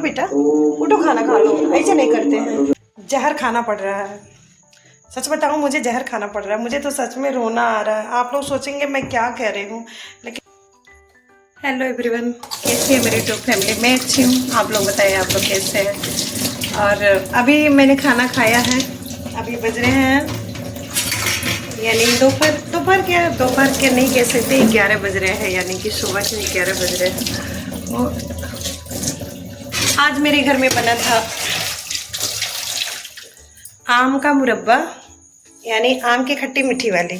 बेटा, उठो खाना खा लो। ऐसे नहीं करते हैं, जहर खाना पड़ रहा है। सच बताऊं, मुझे जहर खाना पड़ रहा है। मुझे तो सच में रोना आ रहा है। आप लोग सोचेंगे मैं क्या कह रही हूँ, लेकिन हेलो एवरीवन, कैसी है मेरी यूट्यूब फैमिली? मैं अच्छी हूँ, आप लोग बताइए आप लोग कैसे हैं। और अभी मैंने खाना खाया है। अभी बज रहे हैं यानी दोपहर के नहीं कह सकते, 11 बज रहे हैं, यानी कि सुबह के 11 बज रहे हैं। वो आज मेरे घर में बना था आम का मुरब्बा, यानी आम की खट्टी मीठी वाली।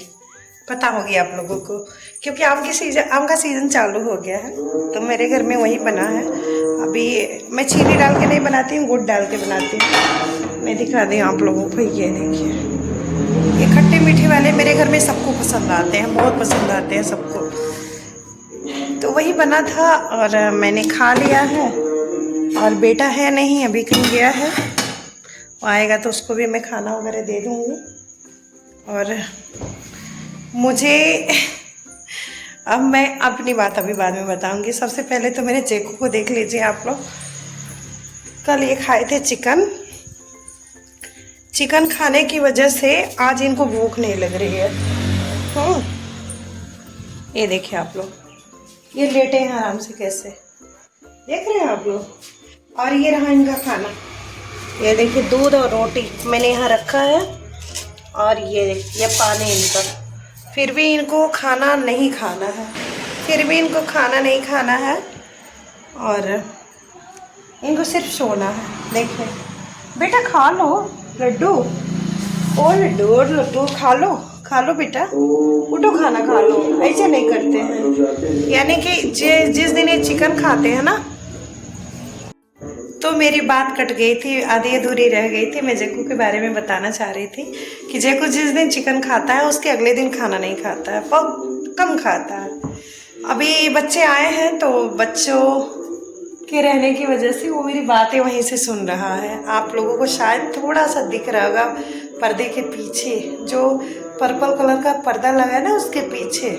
पता होगी आप लोगों को, क्योंकि आम का सीज़न चालू हो गया है, तो मेरे घर में वही बना है। अभी मैं चीनी डाल के नहीं बनाती हूँ, गुड़ डाल के बनाती हूँ। मैं दिखा दी आप लोगों को, ये देखिए, ये खट्टे मीठे वाले मेरे घर में सबको पसंद आते हैं, बहुत पसंद आते हैं सबको। तो वही बना था और मैंने खा लिया है। और बेटा है नहीं, अभी कहीं गया है, वो आएगा तो उसको भी मैं खाना वगैरह दे दूँगी। और मुझे अब मैं अपनी बात अभी बाद में बताऊंगी। सबसे पहले तो मेरे चेकू को देख लीजिए आप लोग। कल ये खाए थे चिकन खाने की वजह से आज इनको भूख नहीं लग रही है। ये देखिए आप लोग, ये लेटे हैं आराम से, कैसे देख रहे हैं आप लोग। और ये रहा इनका खाना, ये देखिए, दूध और रोटी मैंने यहाँ रखा है, और ये पानी इनका। फिर भी इनको खाना नहीं खाना है, और इनको सिर्फ सोना है। देखिए बेटा, खा लो लड्डू, लड्डू खा लो बेटा, उठो खाना खा लो। ऐसे नहीं करते हैं, यानी कि जिस दिन ये चिकन खाते हैं ना, तो मेरी बात कट गई थी, आधी अधूरी रह गई थी। मैं जेकू के बारे में बताना चाह रही थी कि जेकू जिस दिन चिकन खाता है उसके अगले दिन खाना नहीं खाता है, बहुत कम खाता है। अभी बच्चे आए हैं, तो बच्चों के रहने की वजह से वो मेरी बातें वहीं से सुन रहा है। आप लोगों को शायद थोड़ा सा दिख रहा होगा पर्दे के पीछे, जो पर्पल कलर का पर्दा लगा है ना, उसके पीछे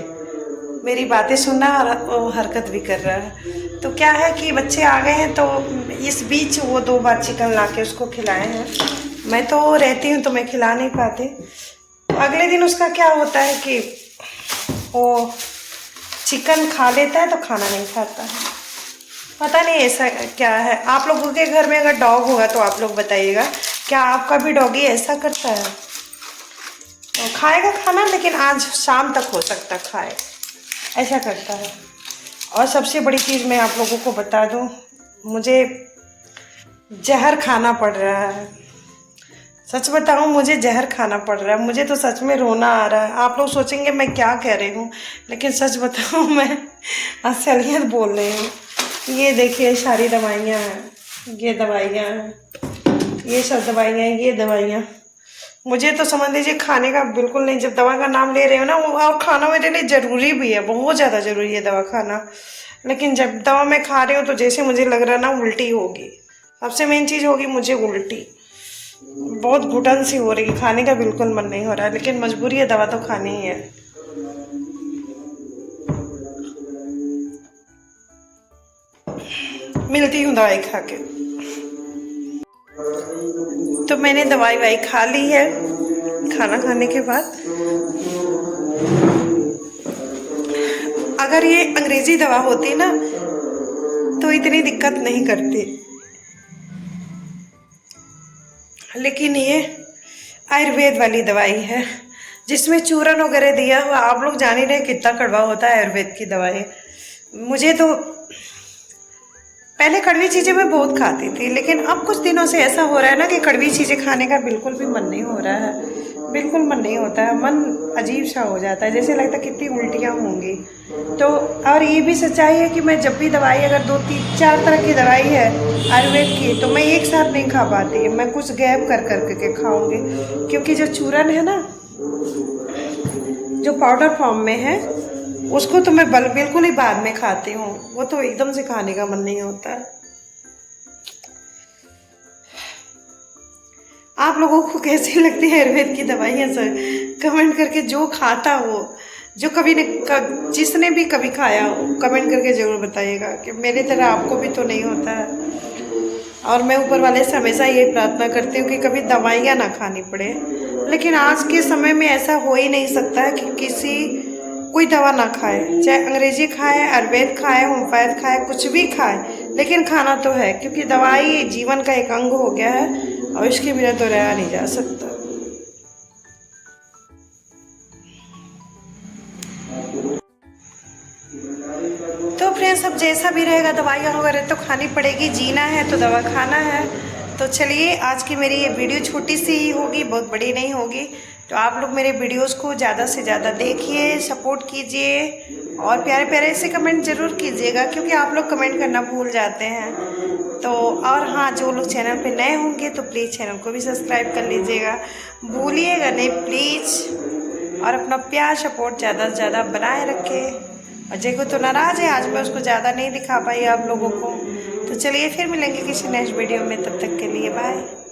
मेरी बातें सुनना और हरकत भी कर रहा है। तो क्या है कि बच्चे आ गए हैं, तो इस बीच वो 2 बार चिकन ला के उसको खिलाए हैं। मैं तो रहती हूँ तो मैं खिला नहीं पाती। अगले दिन उसका क्या होता है कि वो चिकन खा लेता है तो खाना नहीं खाता है। पता नहीं ऐसा क्या है। आप लोगों के घर में अगर डॉग होगा तो आप लोग बताइएगा, क्या आपका भी डॉगी ऐसा करता है? तो खाएगा खाना, लेकिन आज शाम तक हो सकता खाए, ऐसा करता है। और सबसे बड़ी चीज़ मैं आप लोगों को बता दूं, मुझे जहर खाना पड़ रहा है। सच बताऊं, मुझे जहर खाना पड़ रहा है। मुझे तो सच में रोना आ रहा है। आप लोग सोचेंगे मैं क्या कह रही हूँ, लेकिन सच बताऊं मैं असलियत बोल रही हूँ। ये देखिए, सारी दवाइयाँ हैं, ये दवाइयाँ हैं, ये सब दवाइयाँ, ये दवाइयाँ। मुझे तो समझ लीजिए खाने का बिल्कुल नहीं। जब दवा का नाम ले रहे हो ना, वो और खाना मेरे लिए ज़रूरी भी है, बहुत ज़्यादा ज़रूरी है दवा खाना। लेकिन जब दवा मैं खा रही हूँ तो जैसे मुझे लग रहा है ना, उल्टी होगी। सबसे मेन चीज़ होगी मुझे उल्टी, बहुत घुटन सी हो रही है, खाने का बिल्कुल मन नहीं हो रहा है, लेकिन मजबूरी है, दवा तो खानी ही है। मिलती हूँ दवाई खा के। तो मैंने दवाई खा ली है। खाना खाने के बाद अगर ये अंग्रेजी दवा होती ना तो इतनी दिक्कत नहीं करती, लेकिन ये आयुर्वेद वाली दवाई है, जिसमें चूरन वगैरह दिया हुआ। आप लोग जान ही रहे कितना कड़वा होता है आयुर्वेद की दवाई। मुझे तो पहले कड़वी चीज़ें मैं बहुत खाती थी, लेकिन अब कुछ दिनों से ऐसा हो रहा है ना कि कड़वी चीज़ें खाने का बिल्कुल भी मन नहीं हो रहा है। बिल्कुल मन नहीं होता है, मन अजीब सा हो जाता है, जैसे लगता है कितनी उल्टियाँ होंगी। तो और ये भी सच्चाई है कि मैं जब भी दवाई, अगर 2-3-4 तरह की दवाई है आयुर्वेद की, तो मैं एक साथ नहीं खा पाती, मैं कुछ गैप कर के खाऊंगी। क्योंकि जो चूरन है ना, जो पाउडर फॉर्म में है, उसको तो मैं बिल्कुल ही बाद में खाती हूँ, वो तो एकदम से खाने का मन नहीं होता है। आप लोगों को कैसी लगती है आयुर्वेद की दवाइयाँ सर? कमेंट करके, जो खाता हो, जो जिसने भी कभी खाया हो, कमेंट करके ज़रूर बताइएगा कि मेरे तरह आपको भी तो नहीं होता है। और मैं ऊपर वाले से हमेशा ये प्रार्थना करती हूँ कि कभी दवाइयाँ ना खानी पड़े। लेकिन आज के समय में ऐसा हो ही नहीं सकता है कि कोई दवा ना खाए, चाहे अंग्रेजी खाए, आयुर्वेद खाए, होम्योपैथ खाए, कुछ भी खाए, लेकिन खाना तो है, क्योंकि दवाई जीवन का एक अंग हो गया है और इसके बिना तो रहा नहीं जा सकता। तो फ्रेंड्स, अब जैसा भी रहेगा दवाइयाँ वगैरह तो खानी पड़ेगी, जीना है तो दवा खाना है। तो चलिए, आज की मेरी ये वीडियो छोटी सी ही होगी, बहुत बड़ी नहीं होगी। तो आप लोग मेरे वीडियोस को ज़्यादा से ज़्यादा देखिए, सपोर्ट कीजिए और प्यारे प्यारे से कमेंट ज़रूर कीजिएगा, क्योंकि आप लोग कमेंट करना भूल जाते हैं। तो और हाँ, जो लोग चैनल पे नए होंगे तो प्लीज़ चैनल को भी सब्सक्राइब कर लीजिएगा, भूलिएगा नहीं प्लीज़। और अपना प्यार सपोर्ट ज़्यादा से ज़्यादा बनाए रखें। अजय को तो नाराज़ है, आज मैं उसको ज़्यादा नहीं दिखा पाई आप लोगों को। तो चलिए फिर मिलेंगे किसी नेक्स्ट वीडियो में, तब तक के लिए बाय।